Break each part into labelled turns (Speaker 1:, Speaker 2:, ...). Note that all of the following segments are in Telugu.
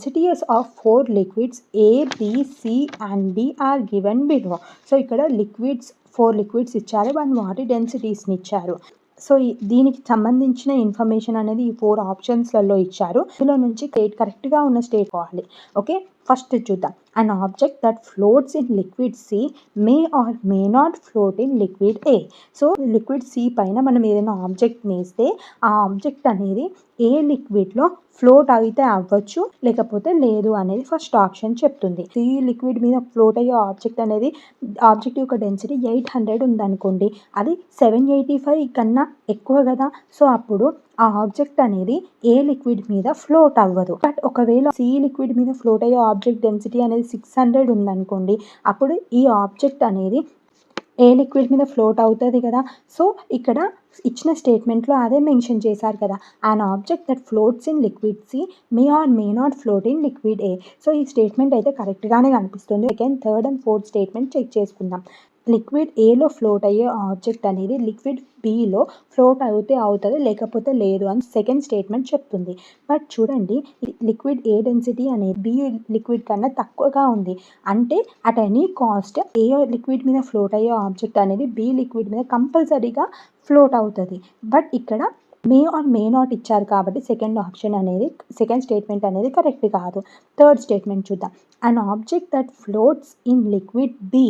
Speaker 1: densities of 4 liquids A, B, C and D are given below. So ఇక్కడ లిక్విడ్స్ 4 లిక్విడ్స్ ఇచ్చారు అండ్ వాటి డెన్సిటీస్ని ఇచ్చారు. సో దీనికి సంబంధించిన ఇన్ఫర్మేషన్ అనేది ఈ 4 ఆప్షన్స్లలో ఇచ్చారు. ఇందులో నుంచి కరెక్ట్గా ఉన్న స్టేట్ కావాలి. ఓకే, ఫస్ట్ చూద్దాం. An object that floats in liquid C may or may not float in liquid A. So liquid C పైన మనం ఏదైనా ఆబ్జెక్ట్ వేస్తే ఆ ఆబ్జెక్ట్ అనేది ఏ లిక్విడ్లో ఫ్లోట్ అయితే అవ్వచ్చు లేకపోతే లేదు అనేది ఫస్ట్ ఆప్షన్ చెప్తుంది. సి లిక్విడ్ మీద ఫ్లోట్ అయ్యే ఆబ్జెక్ట్ యొక్క డెన్సిటీ 800 ఉందనుకోండి, అది 785 కన్నా ఎక్కువ కదా. సో అప్పుడు ఆ ఆబ్జెక్ట్ అనేది ఏ లిక్విడ్ మీద ఫ్లోట్ అవ్వదు. బట్ ఒకవేళ సి లిక్విడ్ మీద ఫ్లోట్ అయ్యే ఆబ్జెక్ట్ డెన్సిటీ అనేది 600 ఉందనుకోండి, అప్పుడు ఈ ఆబ్జెక్ట్ అనేది ఏ లిక్విడ్ మీద ఫ్లోట్ అవుతుంది కదా. సో ఇక్కడ ఇచ్చిన స్టేట్మెంట్లో అదే మెన్షన్ చేశారు కదా, an object that floats in liquid C may or may not float in liquid A. So ఈ స్టేట్మెంట్ అయితే కరెక్ట్గానే కనిపిస్తుంది. Second, third and fourth statement check చేసుకుందాం. లిక్విడ్ ఏలో ఫ్లోట్ అయ్యే ఆబ్జెక్ట్ అనేది లిక్విడ్ బిలో ఫ్లోట్ అవుతుంది లేకపోతే లేదు అని సెకండ్ స్టేట్మెంట్ చెప్తుంది. బట్ చూడండి, లిక్విడ్ ఏ డెన్సిటీ అనేది బి లిక్విడ్ కన్నా తక్కువగా ఉంది. అంటే at any cost A liquid మీద ఫ్లోట్ అయ్యే ఆబ్జెక్ట్ అనేది బి లిక్విడ్ మీద కంపల్సరీగా ఫ్లోట్ అవుతుంది. బట్ ఇక్కడ మే ఆర్ మే నాట్ ఇచ్చారు కాబట్టి సెకండ్ స్టేట్మెంట్ అనేది కరెక్ట్ కాదు. థర్డ్ స్టేట్మెంట్ చూద్దాం. An object that floats in liquid B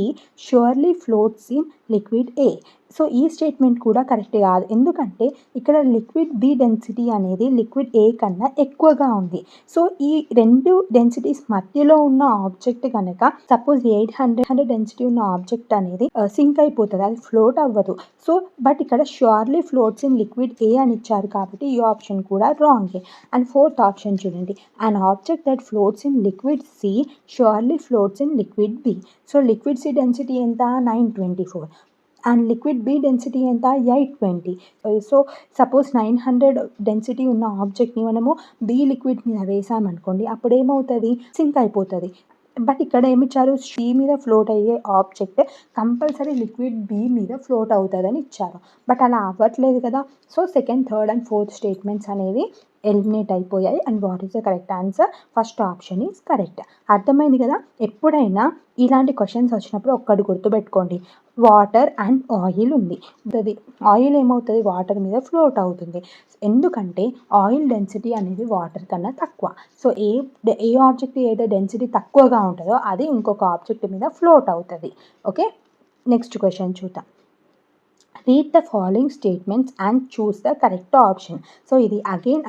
Speaker 1: surely floats in liquid A. So ఈ స్టేట్మెంట్ కూడా కరెక్ట్ కాదు. ఎందుకంటే ఇక్కడ లిక్విడ్ బి డెన్సిటీ అనేది లిక్విడ్ ఏ కన్నా ఎక్కువగా ఉంది. సో ఈ రెండు డెన్సిటీస్ మధ్యలో ఉన్న ఆబ్జెక్ట్ కనుక సపోజ్ 800 డెన్సిటీ ఉన్న ఆబ్జెక్ట్ అనేది సింక్ అయిపోతుంది, అది ఫ్లోట్ అవ్వదు. సో బట్ ఇక్కడ ష్యూర్లీ ఫ్లోట్స్ ఇన్ లిక్విడ్ ఏ అని ఇచ్చారు కాబట్టి ఈ ఆప్షన్ కూడా రాంగ్. అండ్ ఫోర్త్ ఆప్షన్ చూడండి. An object that floats in liquid C surely floats in liquid B. So liquid C density ఎంత 924 అండ్ లిక్విడ్ బి డెన్సిటీ ఎంత 820. సో సపోజ్ 900 డెన్సిటీ ఉన్న ఆబ్జెక్ట్ని మనము బి లిక్విడ్ మీద వేసామనుకోండి, అప్పుడు ఏమవుతుంది, సింక్ అయిపోతుంది. బట్ ఇక్కడ ఏమిచ్చారు, సి మీద ఫ్లోట్ అయ్యే ఆబ్జెక్ట్ కంపల్సరీ లిక్విడ్ బి మీద ఫ్లోట్ అవుతుందని ఇచ్చారు. బట్ అలా అవ్వట్లేదు కదా. So second, third and fourth statements అనేవి ఎలిమినేట్ అయిపోయాయి. And what is the correct answer? First option is correct. అర్థమైంది కదా. ఎప్పుడైనా ఇలాంటి క్వశ్చన్స్ వచ్చినప్పుడు ఒక్కటి గుర్తుపెట్టుకోండి, వాటర్ అండ్ ఆయిల్ ఉంది. ఆయిల్ ఏమవుతుంది, వాటర్ మీద ఫ్లోట్ అవుతుంది. ఎందుకంటే ఆయిల్ డెన్సిటీ అనేది వాటర్ కన్నా తక్కువ. సో ఏ ఆబ్జెక్ట్ ఏదో డెన్సిటీ తక్కువగా ఉంటుందో అది ఇంకొక ఆబ్జెక్ట్ మీద ఫ్లోట్ అవుతుంది. ఓకే, నెక్స్ట్ క్వశ్చన్ చూద్దాం. Read the following statements and choose the correct option. So ఇది again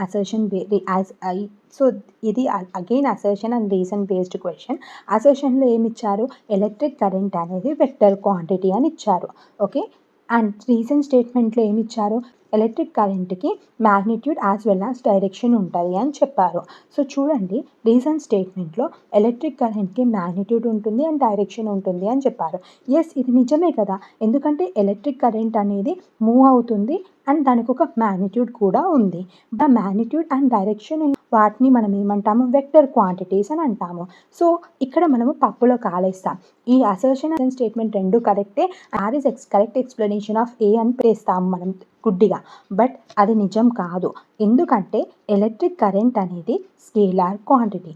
Speaker 1: assertion and reason based question. అసర్షన్లో ఏమి ఇచ్చారు, ఎలక్ట్రిక్ కరెంట్ అనేది వెక్టర్ క్వాంటిటీ అని ఇచ్చారు. ఓకే, అండ్ రీజన్ స్టేట్మెంట్లో ఏమి ఇచ్చారు, ఎలక్ట్రిక్ కరెంట్కి magnitude as well as direction ఉంటుంది అని చెప్పారు. సో చూడండి, రీజన్ స్టేట్మెంట్లో ఎలక్ట్రిక్ కరెంట్కి మ్యాగ్నిట్యూడ్ ఉంటుంది అండ్ డైరెక్షన్ ఉంటుంది అని చెప్పారు. ఎస్, ఇది నిజమే కదా. ఎందుకంటే ఎలక్ట్రిక్ కరెంట్ అనేది మూవ్ అవుతుంది అండ్ దానికి ఒక మ్యాగ్నిట్యూడ్ కూడా ఉంది. ఆ మ్యాగ్నిట్యూడ్ అండ్ డైరెక్షన్ వాటిని మనం ఏమంటాము, వెక్టర్ క్వాంటిటీస్ అని అంటాము. సో ఇక్కడ మనము పప్పులో కాలేస్తాం. ఈ అసర్షన్ అండ్ స్టేట్మెంట్ రెండు కరెక్టే. R is correct explanation of A అని పేస్తాము మనం గుడ్డిగా. బట్ అది నిజం కాదు. ఎందుకంటే ఎలక్ట్రిక్ కరెంట్ అనేది స్కేలార్ క్వాంటిటీ.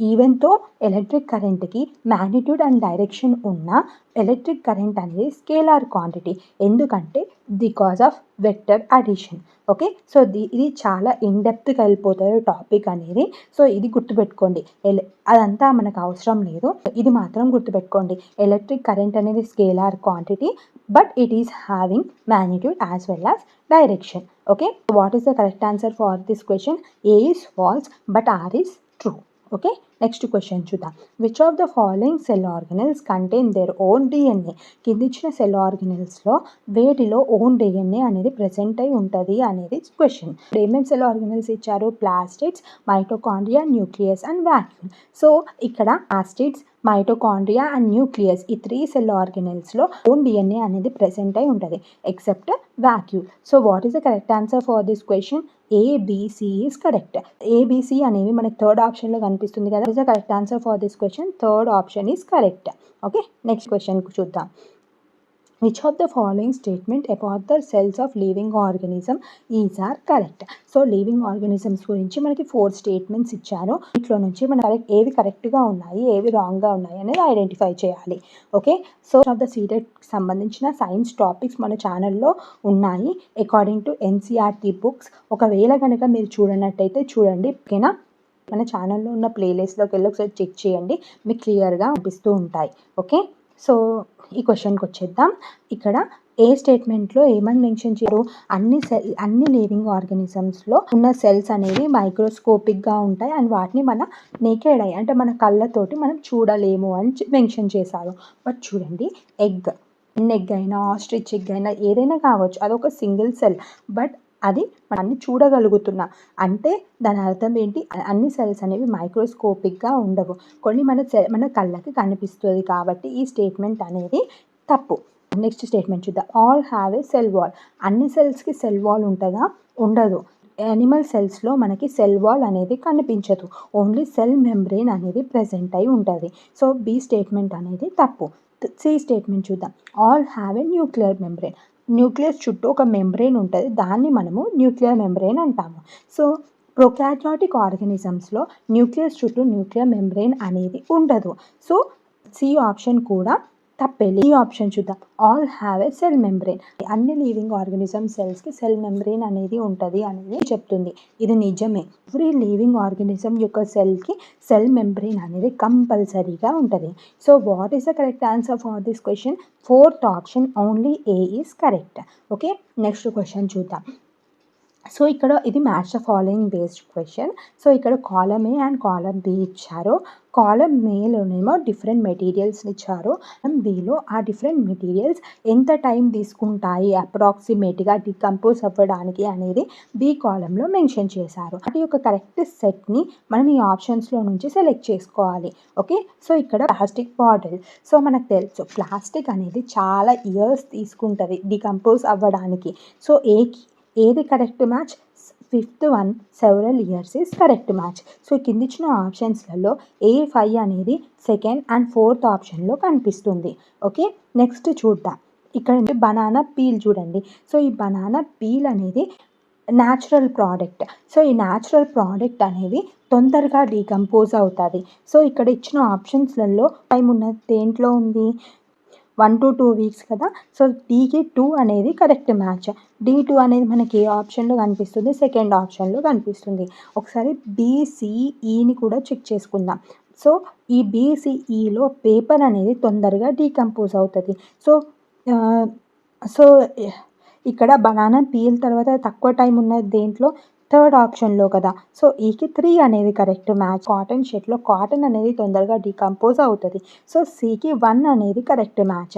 Speaker 1: ఈవెన్తో ఎలక్ట్రిక్ కరెంట్కి మ్యాగ్నిట్యూడ్ అండ్ డైరెక్షన్ ఉన్న ఎలక్ట్రిక్ కరెంట్ అనేది స్కేలార్ క్వాంటిటీ. ఎందుకంటే because of vector addition. Okay, so ఇది చాలా ఇన్డెప్త్గా వెళ్ళిపోతుంది టాపిక్ అనేది. సో ఇది గుర్తుపెట్టుకోండి. అదంతా మనకు అవసరం లేదు, ఇది మాత్రం గుర్తుపెట్టుకోండి. ఎలక్ట్రిక్ కరెంట్ అనేది scalar quantity, but it is having magnitude as well as direction. Okay, what is the correct answer for this question? A is false but R is true. Okay, next question చూద్దాం. Which of the following cell organelles contain their own DNA. కింద ఇచ్చిన సెల్ ఆర్గనల్స్లో వేటిలో ఓన్ డిఎన్ఏ అనేది ప్రెసెంట్ అయి ఉంటుంది అనేది క్వశ్చన్. ఏమేమి సెల్ ఆర్గనల్స్ ఇచ్చారు, plastids, mitochondria, nucleus and vacuole. So ఇక్కడ ప్లాస్టిడ్స్, మైటోకాండ్రియా అండ్ న్యూక్లియస్ ఈ 3 సెల్ ఆర్గనల్స్లో ఓన్ డిఎన్ఏ అనేది ప్రెసెంట్ అయి ఉంటుంది except vacuole. So what is the correct answer for this question? ABC is correct. ABC అనేవి మనకి థర్డ్ ఆప్షన్లో కనిపిస్తుంది కదా. Is the correct answer for this question. Third option is correct. Okay, next question చూద్దాం. Which of the following statement about the cells of living organism is are correct. So living organisms గురించి మనకి 4 స్టేట్మెంట్స్ ఇచ్చారు. వీటిలో నుంచి మనం ఏవి కరెక్ట్గా ఉన్నాయి, ఏవి రాంగ్గా ఉన్నాయి అనేది ఐడెంటిఫై చేయాలి. ఓకే, సో ఆఫ్ ద సీటెట్కి సంబంధించిన సైన్స్ టాపిక్స్ మన ఛానల్లో ఉన్నాయి అకార్డింగ్ టు ఎన్సీఆర్టీ బుక్స్. ఒకవేళ కనుక మీరు చూడనట్టయితే చూడండి. ఓకేనా, మన ఛానల్లో ఉన్న ప్లేలిస్ట్లోకి వెళ్ళి ఒకసారి చెక్ చేయండి, మీకు క్లియర్గా అనిపిస్తూ ఉంటాయి. ఓకే, సో ఈ క్వశ్చన్కి వచ్చేద్దాం. ఇక్కడ ఏ స్టేట్మెంట్లో ఏమని మెన్షన్ చేయరు, అన్ని లివింగ్ ఆర్గానిజమ్స్లో ఉన్న సెల్స్ అనేవి మైక్రోస్కోపిక్గా ఉంటాయి అండ్ వాటిని మన నేకెడ్ ఐ అంటే మన కళ్ళతోటి మనం చూడలేము అని మెన్షన్ చేశారు. బట్ చూడండి, ఎగ్ అయినా ఆస్ట్రిచ్ ఎగ్ అయినా ఏదైనా కావచ్చు, అదొక సింగిల్ సెల్, బట్ అది మనల్ని చూడగలుగుతున్నాం అంటే దాని అర్థం ఏంటి, అన్ని సెల్స్ అనేవి మైక్రోస్కోపిక్గా ఉండవు, కొన్ని మన కళ్ళకి కనిపిస్తుంది. కాబట్టి ఈ స్టేట్మెంట్ అనేది తప్పు. నెక్స్ట్ స్టేట్మెంట్ చూద్దాం. All have a cell wall. అన్ని సెల్స్కి సెల్ వాల్ ఉంటుందా? ఉండదు. యానిమల్ సెల్స్లో మనకి సెల్ వాల్ అనేది కనిపించదు, ఓన్లీ సెల్ మెంబ్రెయిన్ అనేది ప్రెజెంట్ అయి ఉంటుంది. సో బి స్టేట్మెంట్ అనేది తప్పు. సి స్టేట్మెంట్ చూద్దాం. All have a nuclear membrane. Nucleus చుట్టూ ఒక మెంబ్రెయిన్ ఉంటుంది, దాన్ని మనము న్యూక్లియర్ మెంబ్రెయిన్ అంటాము. సో ప్రొకార్యోటిక్ ఆర్గానిజమ్స్లో న్యూక్లియస్ చుట్టూ న్యూక్లియర్ మెంబ్రెయిన్ అనేది ఉండదు. సో సి ఆప్షన్ కూడా తప్పేది. ఈ ఆప్షన్ చూద్దాం. All have a cell membrane. అన్ని లివింగ్ ఆర్గానిజం సెల్స్కి సెల్ మెంబ్రెయిన్ అనేది ఉంటుంది అనేది చెప్తుంది. ఇది నిజమే. ఎవ్రీ లివింగ్ ఆర్గానిజం యొక్క సెల్కి సెల్ మెంబ్రెయిన్ అనేది కంపల్సరీగా ఉంటుంది. So what is the correct answer for this question? 4th option only A is correct. Okay, next question చూద్దాం. సో ఇక్కడ ఇది match the following based question. So ఇక్కడ column A and column B ఇచ్చారు. కాలమ్ మేలోనేమో డిఫరెంట్ మెటీరియల్స్ ఇచ్చారు, అండ్ బిలో ఆ డిఫరెంట్ మెటీరియల్స్ ఎంత టైం తీసుకుంటాయి అప్రాక్సిమేట్గా డికంపోజ్ అవ్వడానికి అనేది బి కాలంలో మెన్షన్ చేశారు. వాటి యొక్క కరెక్ట్ సెట్ని మనం ఈ ఆప్షన్స్లో నుంచి సెలెక్ట్ చేసుకోవాలి. ఓకే, సో ఇక్కడ ప్లాస్టిక్ బాటిల్. సో మనకు తెలుసు ప్లాస్టిక్ అనేది చాలా ఇయర్స్ తీసుకుంటుంది డికంపోజ్ అవ్వడానికి. సో ఏది correct match? 5th one several years is correct match. So కింద ఇచ్చిన ఆప్షన్స్లలో A5 అనేది 2nd అండ్ 4th ఆప్షన్లో కనిపిస్తుంది. ఓకే, నెక్స్ట్ చూద్దాం. ఇక్కడ బనానా పీల్ చూడండి. సో ఈ బనానా పీల్ అనేది న్యాచురల్ ప్రోడక్ట్. సో ఈ న్యాచురల్ ప్రోడక్ట్ అనేది తొందరగా డీకంపోజ్ అవుతుంది. సో ఇక్కడ ఇచ్చిన ఆప్షన్స్లలో టైం ఉన్న దేంట్లో ఉంది? 1 to 2 వీక్స్ కదా. సో డీకి 2 అనేది కరెక్ట్ మ్యాచ్. D2 అనేది మనకి ఏ ఆప్షన్లో కనిపిస్తుంది? 2nd ఆప్షన్లో కనిపిస్తుంది. ఒకసారి BCEని కూడా చెక్ చేసుకుందాం. సో ఈ BCEలో పేపర్ అనేది తొందరగా డీకంపోజ్ అవుతుంది. సో ఇక్కడ బనానా పీల్ తర్వాత తక్కువ టైం ఉన్నది దేంట్లో? 3rd ఆప్షన్లో కదా. సో ఈకి 3 అనేది కరెక్ట్ మ్యాచ్. కాటన్ షర్ట్లో కాటన్ అనేది తొందరగా డీకంపోజ్ అవుతుంది. సో సికి 1 అనేది కరెక్ట్ మ్యాచ్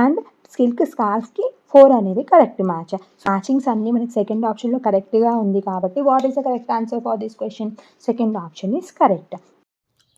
Speaker 1: అండ్ సిల్క్ స్కార్ఫ్కి 4 అనేది కరెక్ట్ మ్యాచ్. మ్యాచింగ్స్ అన్నీ మనకి 2nd ఆప్షన్లో కరెక్ట్గా ఉంది కాబట్టి what is the correct answer for this question? 2nd option is correct.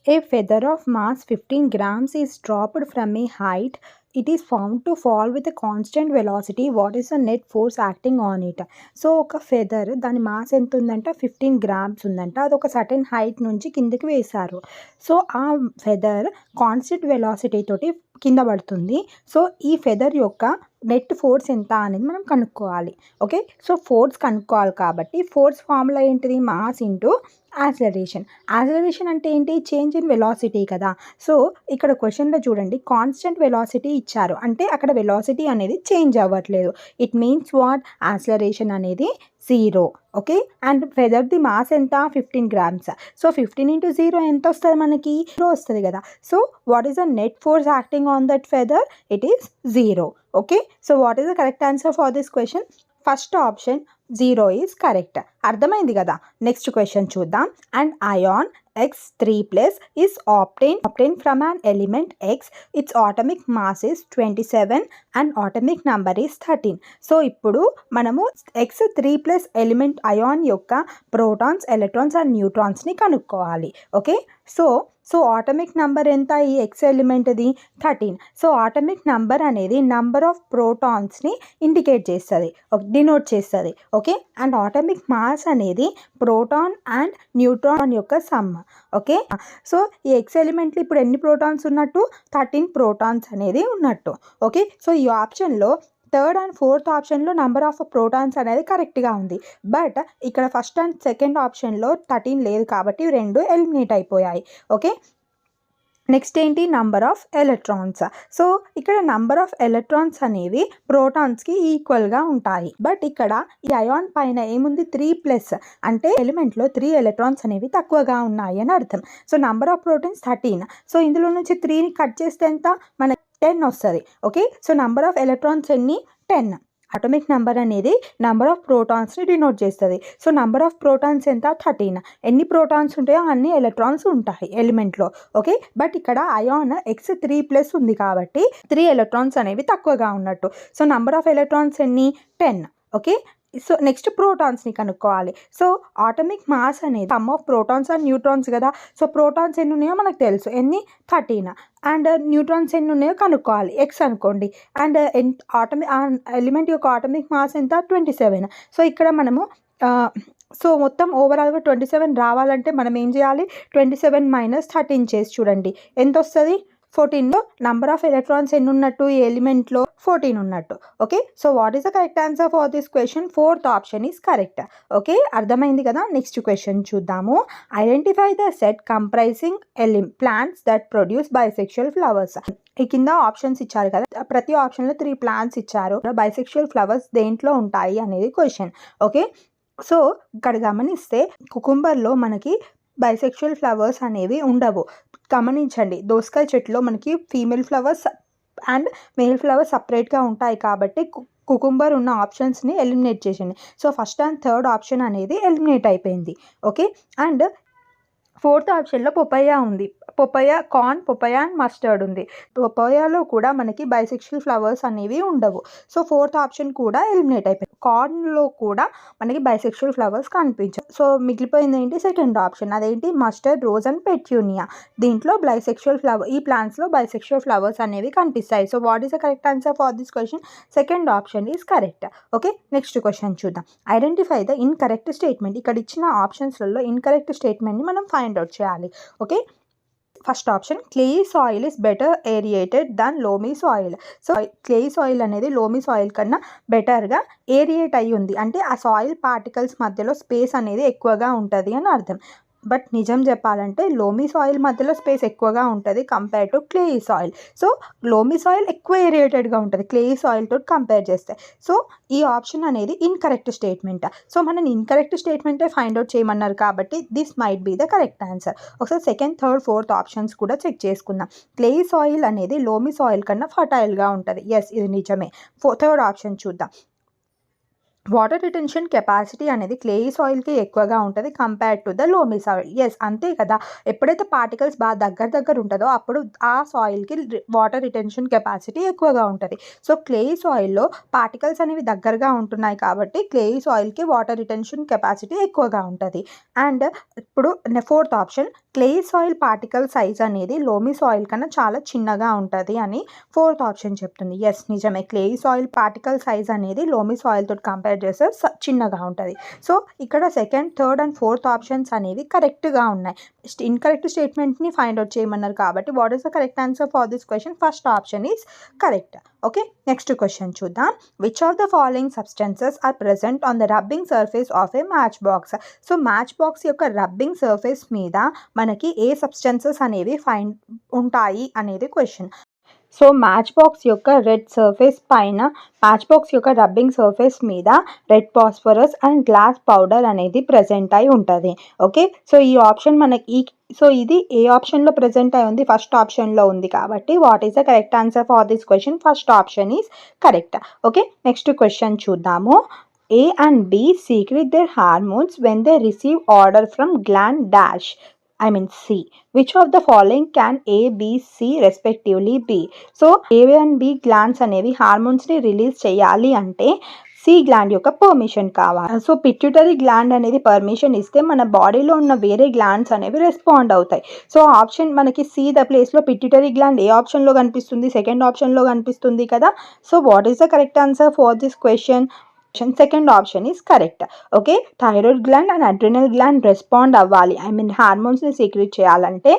Speaker 1: A feather of mass 15 grams is dropped from a height. It is found to fall with a constant velocity. What is the net force acting on it? So ఒక ఫెదర్ దాని మాస్ ఎంత ఉందంట? 15 grams ఉందంట. అది ఒక సర్టెన్ హైట్ నుంచి కిందకి వేశారు. సో ఆ ఫెదర్ కాన్స్టెంట్ వెలాసిటీ తోటి కింద పడుతుంది. సో ఈ ఫెదర్ యొక్క నెట్ ఫోర్స్ ఎంత అనేది మనం కనుక్కోవాలి. ఓకే, సో ఫోర్స్ కనుక్కోవాలి కాబట్టి ఫోర్స్ ఫార్ములా ఏంటిది? Mass into acceleration. యాక్సిలరేషన్ అంటే ఏంటి? చేంజ్ ఇన్ వెలాసిటీ కదా. సో ఇక్కడ క్వశ్చన్లో చూడండి, కాన్స్టెంట్ వెలాసిటీ ఇచ్చారు అంటే అక్కడ వెలాసిటీ అనేది చేంజ్ అవ్వట్లేదు. It means what? యాక్సిలరేషన్ అనేది 0. ఓకే, అండ్ ఫెదర్ది మాస్ ఎంత? 15 grams. సో 15 into 0 ఎంత వస్తుంది మనకి? 0 వస్తుంది కదా. So what is the net force acting on that feather? It is 0. Okay, so what is the correct answer for this question? First option 0 is correct. అర్థమైంది కదా. నెక్స్ట్ క్వశ్చన్ చూద్దాం. And ion X3+ is obtained from an element X. Its atomic mass is 27 and atomic number is 13. So ఇప్పుడు మనము X3+ ఎలిమెంట్ అయాన్ యొక్క ప్రోటాన్స్, ఎలక్ట్రాన్స్ అండ్ న్యూట్రాన్స్ని కనుక్కోవాలి. ఓకే, సో ఆటమిక్ నంబర్ ఎంత? ఈ ఎక్స్ ఎలిమెంట్ది 13. సో ఆటమిక్ నంబర్ అనేది నంబర్ ఆఫ్ ప్రోటాన్స్ని ఇండికేట్ చేస్తుంది, డినోట్ చేస్తుంది. Okay, and atomic mass mass అనేది ప్రోటాన్ అండ్ న్యూట్రాన్ యొక్క సమ్. ఓకే, సో ఈ ఎక్స్ ఎలిమెంట్లో ఇప్పుడు ఎన్ని ప్రోటాన్స్ ఉన్నట్టు? 13 ప్రోటాన్స్ అనేది ఉన్నట్టు. ఓకే, సో ఈ ఆప్షన్లో థర్డ్ అండ్ ఫోర్త్ ఆప్షన్లో నెంబర్ ఆఫ్ ప్రోటాన్స్ అనేది కరెక్ట్గా ఉంది. బట్ ఇక్కడ ఫస్ట్ అండ్ సెకండ్ ఆప్షన్లో 13 లేదు కాబట్టి 2 ఎలిమినేట్ అయిపోయాయి. ఓకే, నెక్స్ట్ ఏంటి? Number of electrons. సో ఇక్కడ నంబర్ ఆఫ్ ఎలక్ట్రాన్స్ అనేవి ప్రోటాన్స్కి ఈక్వల్గా ఉంటాయి. బట్ ఇక్కడ ఈ అయాన్ పైన ఏముంది? 3+ అంటే ఎలిమెంట్లో 3 ఎలక్ట్రాన్స్ అనేవి తక్కువగా ఉన్నాయి అని అర్థం. So number of protons 13. So ఇందులో నుంచి 3ని కట్ చేస్తే ఎంత? మనకి 10 వస్తుంది. Okay, so number of electrons ఎన్ని? 10. అటామిక్ నెంబర్ అనేది నెంబర్ ఆఫ్ ప్రోటాన్స్ని డినోట్ చేస్తుంది. సో నెంబర్ ఆఫ్ ప్రోటాన్స్ ఎంత? 13. ఎన్ని ప్రోటాన్స్ ఉంటాయో అన్ని ఎలక్ట్రాన్స్ ఉంటాయి ఎలిమెంట్లో. ఓకే, బట్ ఇక్కడ అయాన్ X3+ ఉంది కాబట్టి 3 ఎలక్ట్రాన్స్ అనేవి తక్కువగా ఉన్నట్టు. సో నెంబర్ ఆఫ్ ఎలక్ట్రాన్స్ ఎన్ని? 10. ఓకే, సో నెక్స్ట్ ప్రోటాన్స్ని కనుక్కోవాలి. సో ఆటమిక్ మాస్ అనేది some of protons and neutrons కదా. సో ప్రోటాన్స్ ఎన్ని ఉన్నాయో మనకు తెలుసు, ఎన్ని? 13. అండ్ న్యూట్రాన్స్ ఎన్ని ఉన్నాయో కనుక్కోవాలి, X అనుకోండి. అండ్ ఎలిమెంట్ యొక్క ఆటమిక్ మాస్ ఎంత? 27. సో ఇక్కడ మనము సో మొత్తం ఓవరాల్గా 27 రావాలంటే మనం ఏం చేయాలి? 27 - 13 చేసి చూడండి ఎంత వస్తుంది? 14లో నంబర్ ఆఫ్ ఎలక్ట్రాన్స్ ఎన్ని ఉన్నట్టు? ఈ ఎలిమెంట్లో 14 ఉన్నట్టు. Okay, so what is the correct answer for this question? Fourth option is correct. Okay, అర్థమైంది కదా. నెక్స్ట్ క్వశ్చన్ చూద్దాము. Identify the set comprising plants that produce bisexual flowers. ఈ కింద ఆప్షన్స్ ఇచ్చారు కదా, ప్రతి ఆప్షన్లో 3 ప్లాంట్స్ ఇచ్చారు. బైసెక్షువల్ ఫ్లవర్స్ దేంట్లో ఉంటాయి అనేది క్వశ్చన్. ఓకే, సో ఇక్కడ గమనిస్తే కుకుంబర్లో మనకి బైసెక్షువల్ ఫ్లవర్స్ అనేవి ఉండవు. గమనించండి, దోసకాయ చెట్టులో మనకి female flowers and male flowers సపరేట్గా ఉంటాయి కాబట్టి కుకుంబర్ ఉన్న ఆప్షన్స్ని ఎలిమినేట్ చేసింది. So first and third option అనేది ఎలిమినేట్ అయిపోయింది. ఓకే, అండ్ ఫోర్త్ ఆప్షన్లో పొపయా ఉంది. కార్న్, పొపయా అండ్ మస్టర్డ్ ఉంది. పొపయాలో కూడా మనకి బైసెక్షువల్ ఫ్లవర్స్ అనేవి ఉండవు. సో ఫోర్త్ ఆప్షన్ కూడా ఎలిమినేట్ అయిపోయింది. కార్న్లో కూడా మనకి బైసెక్షువల్ ఫ్లవర్స్ కనిపించవు. సో మిగిలిపోయింది ఏంటి? సెకండ్ ఆప్షన్, అదేంటి? Mustard, rose and petunia. దీంట్లో ఈ ప్లాంట్స్లో బైసెక్షువల్ ఫ్లవర్స్ అనేవి కనిపిస్తాయి. So what is the correct answer for this question? Second option is correct. Okay, next question చూద్దాం. Identify the incorrect statement. ఇక్కడ ఇచ్చిన ఆప్షన్స్లలో ఇన్కరెక్ట్ స్టేట్మెంట్ని మనం ఫైండ్ అవుట్ చేయాలి. Okay, first option, clayey soil is better aerated than loamy soil. So clayey soil అనేది లోమీ సాయిల్ కన్నా బెటర్గా ఏరియేట్ అయ్యి ఉంది, అంటే ఆ సాయిల్ పార్టికల్స్ మధ్యలో స్పేస్ అనేది ఎక్కువగా ఉంటుంది అని అర్థం. బట్ నిజం చెప్పాలంటే లోమీ సాయిల్ మధ్యలో స్పేస్ ఎక్కువగా ఉంటుంది compare to clayey soil. So loamy soil ఎక్కువ ఏరియేటెడ్గా ఉంటుంది క్లేయీ సాయిల్తో కంపేర్ చేస్తే. సో ఈ ఆప్షన్ అనేది ఇన్కరెక్ట్ స్టేట్మెంట్. సో మనం ఇన్కరెక్ట్ స్టేట్మెంటే ఫైండ్ అవుట్ చేయమన్నారు కాబట్టి this might be the correct answer. ఒకసారి సెకండ్, థర్డ్, ఫోర్త్ ఆప్షన్స్ కూడా చెక్ చేసుకుందాం. క్లేయీ సాయిల్ అనేది లోమీ సాయిల్ కన్నా ఫర్టైల్గా ఉంటుంది. ఎస్, ఇది నిజమే. థర్డ్ ఆప్షన్ చూద్దాం. వాటర్ రిటెన్షన్ కెపాసిటీ అనేది క్లేయీ సాయిల్కి ఎక్కువగా ఉంటుంది compare to the loamy soil. Yes, అంతే కదా. ఎప్పుడైతే పార్టికల్స్ బాగా దగ్గర ఉంటుందో అప్పుడు ఆ సాయిల్కి వాటర్ రిటెన్షన్ కెపాసిటీ ఎక్కువగా ఉంటుంది. సో క్లేయీ సాయిల్లో పార్టికల్స్ అనేవి దగ్గరగా ఉంటున్నాయి కాబట్టి క్లేయీ సాయిల్కి వాటర్ రిటెన్షన్ కెపాసిటీ ఎక్కువగా ఉంటుంది. అండ్ ఇప్పుడు fourth option, clayey soil particle size అనేది లోమీ సాయిల్ కన్నా చాలా చిన్నగా ఉంటుంది అని ఫోర్త్ ఆప్షన్ చెప్తుంది. ఎస్, నిజమే. క్లేయీ సాయిల్ పార్టికల్ సైజ్ అనేది లోమీ సాయిల్తో కంపేర్ చేస్తే చిన్నగా ఉంటుంది. సో ఇక్కడ second, third and fourth options అనేవి కరెక్ట్గా ఉన్నాయి. ఇన్కరెక్ట్ స్టేట్మెంట్ని ఫైండ్ అవుట్ చేయమన్నారు కాబట్టి what is the correct answer for this question? First option is correct. Okay, next question చూద్దాం. Which of the following substances are present on the rubbing surface of a match box? So match box యొక్క రబ్బింగ్ సర్ఫేస్ మీద మనకి ఏ సబ్స్టెన్సెస్ అనేవి ఉంటాయి అనేది క్వశ్చన్. సో మ్యాచ్ బాక్స్ యొక్క రబ్బింగ్ సర్ఫేస్ మీద red phosphorus and glass powder అనేది ప్రెజెంట్ అయి ఉంటుంది. ఓకే, సో ఈ ఆప్షన్ ఇది ఏ ఆప్షన్లో ప్రెజెంట్ అయి ఉంది? ఫస్ట్ ఆప్షన్లో ఉంది కాబట్టి what is the correct answer for this question? First option is correct. Okay, next question చూద్దాము. A and B secrete their hormones when they receive order from gland dash. C. Which of the following can A, B, C respectively be? So A and B glands అనేవి హార్మోన్స్ని రిలీజ్ చేయాలి అంటే సి గ్లాండ్ యొక్క పర్మిషన్ కావాలి. సో పిట్యూటరీ గ్లాండ్ అనేది పర్మిషన్ ఇస్తే మన బాడీలో ఉన్న వేరే గ్లాండ్స్ అనేవి రెస్పాండ్ అవుతాయి. సో ఆప్షన్ మనకి సి ద ప్లేస్లో పిట్యూటరీ గ్లాండ్ ఏ ఆప్షన్లో కనిపిస్తుంది? సెకండ్ ఆప్షన్లో కనిపిస్తుంది కదా. So what is the correct answer for this question? Second option is correct. Okay, thyroid gland and adrenal gland respond అవ్వాలి, ఐ మీన్ హార్మోన్స్ని సీక్రెట్ చేయాలంటే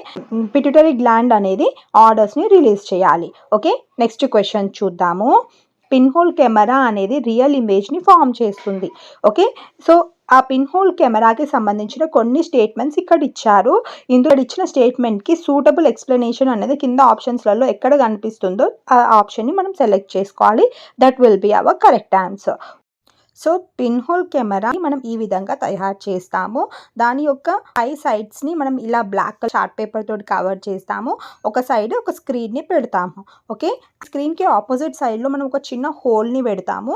Speaker 1: పిట్యూటరీ గ్లాండ్ అనేది ఆర్డర్స్ని రిలీజ్ చేయాలి. ఓకే, నెక్స్ట్ క్వశ్చన్ చూద్దాము. పిన్ హోల్ కెమెరా అనేది రియల్ ఇమేజ్ని ఫామ్ చేస్తుంది. ఓకే, సో ఆ పిన్ హోల్ కెమెరాకి సంబంధించిన కొన్ని స్టేట్మెంట్స్ ఇక్కడ ఇచ్చారు. ఇందులో ఇచ్చిన స్టేట్మెంట్కి సూటబుల్ ఎక్స్ప్లెనేషన్ అనేది కింద ఆప్షన్స్లలో ఎక్కడ కనిపిస్తుందో ఆ ఆప్షన్ని మనం సెలెక్ట్ చేసుకోవాలి. That will be our correct answer. So pin hole camera మనం ఈ విధంగా తయారు చేస్తాము. దాని యొక్క 5 సైడ్స్ని మనం ఇలా బ్లాక్ చార్ట్ పేపర్ తోటి కవర్ చేస్తాము. ఒక సైడ్ ఒక స్క్రీన్ని పెడతాము. ఓకే, స్క్రీన్కి ఆపోజిట్ సైడ్లో మనం ఒక చిన్న హోల్ని పెడతాము.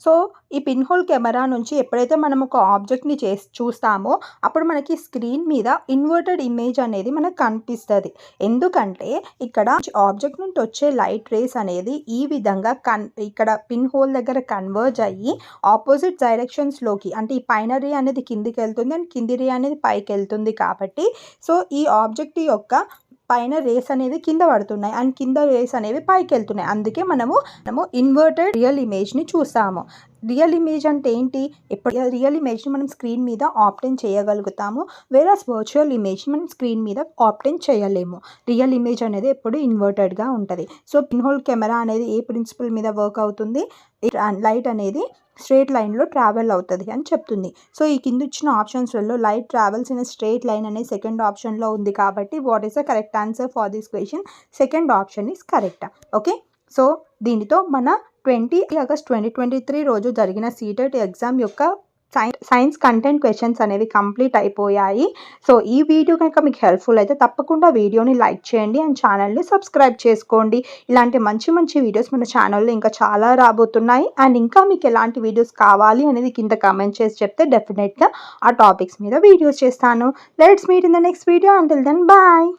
Speaker 1: సో ఈ పిన్ హోల్ కెమెరా నుంచి ఎప్పుడైతే మనం ఒక ఆబ్జెక్ట్ని చూస్తామో అప్పుడు మనకి స్క్రీన్ మీద ఇన్వర్టెడ్ ఇమేజ్ అనేది మనకు కనిపిస్తుంది. ఎందుకంటే ఇక్కడ ఆబ్జెక్ట్ నుండి వచ్చే లైట్ రేస్ అనేది ఈ విధంగా ఇక్కడ పిన్ హోల్ దగ్గర కన్వర్జ్ అయ్యి ఆపోజిట్ డైరెక్షన్స్లోకి, అంటే ఈ పైన రే అనేది కిందికి వెళ్తుంది అండ్ కింది రే అనేది పైకి వెళ్తుంది. కాబట్టి సో ఈ ఆబ్జెక్ట్ యొక్క పైన రేస్ అనేది కింద పడుతున్నాయి అండ్ కింద రేస్ అనేవి పైకి వెళ్తున్నాయి. అందుకే మనము ఇన్వర్టెడ్ రియల్ ఇమేజ్ని చూస్తాము. రియల్ ఇమేజ్ అంటే ఏంటి? ఎప్పుడు రియల్ ఇమేజ్ని మనం స్క్రీన్ మీద ఆప్టెన్ చేయగలుగుతాము, వేరస్ వర్చువల్ ఇమేజ్ని మనం స్క్రీన్ మీద ఆప్టెన్ చేయలేము. రియల్ ఇమేజ్ అనేది ఎప్పుడు ఇన్వర్టెడ్గా ఉంటుంది. సో పిన్ హోల్ కెమెరా అనేది ఏ ప్రిన్సిపల్ మీద వర్క్ అవుతుంది? లైట్ అనేది స్ట్రేట్ లైన్లో ట్రావెల్ అవుతుంది అని చెప్తుంది. సో ఈ కింద ఇచ్చిన ఆప్షన్స్లలో light travels in straight line అనే సెకండ్ ఆప్షన్లో ఉంది. కాబట్టి what is the correct answer for this question? Second option is correct. Okay, so దీనితో మన 20 ఆగస్ట్ 2023 రోజు జరిగిన సీటెట్ ఎగ్జామ్ యొక్క సైన్స్ కంటెంట్ క్వశ్చన్స్ అనేవి కంప్లీట్ అయిపోయాయి. సో ఈ వీడియో కనుక మీకు హెల్ప్ఫుల్ అయితే తప్పకుండా వీడియోని లైక్ చేయండి అండ్ ఛానల్ని సబ్స్క్రైబ్ చేసుకోండి. ఇలాంటి మంచి మంచి వీడియోస్ మన ఛానల్లో ఇంకా చాలా రాబోతున్నాయి. అండ్ ఇంకా మీకు ఎలాంటి వీడియోస్ కావాలి అనేది కింద కామెంట్ చేసి చెప్తే డెఫినెట్గా ఆ టాపిక్స్ మీద వీడియోస్ చేస్తాను. Let's meet in the next video. Until then bye.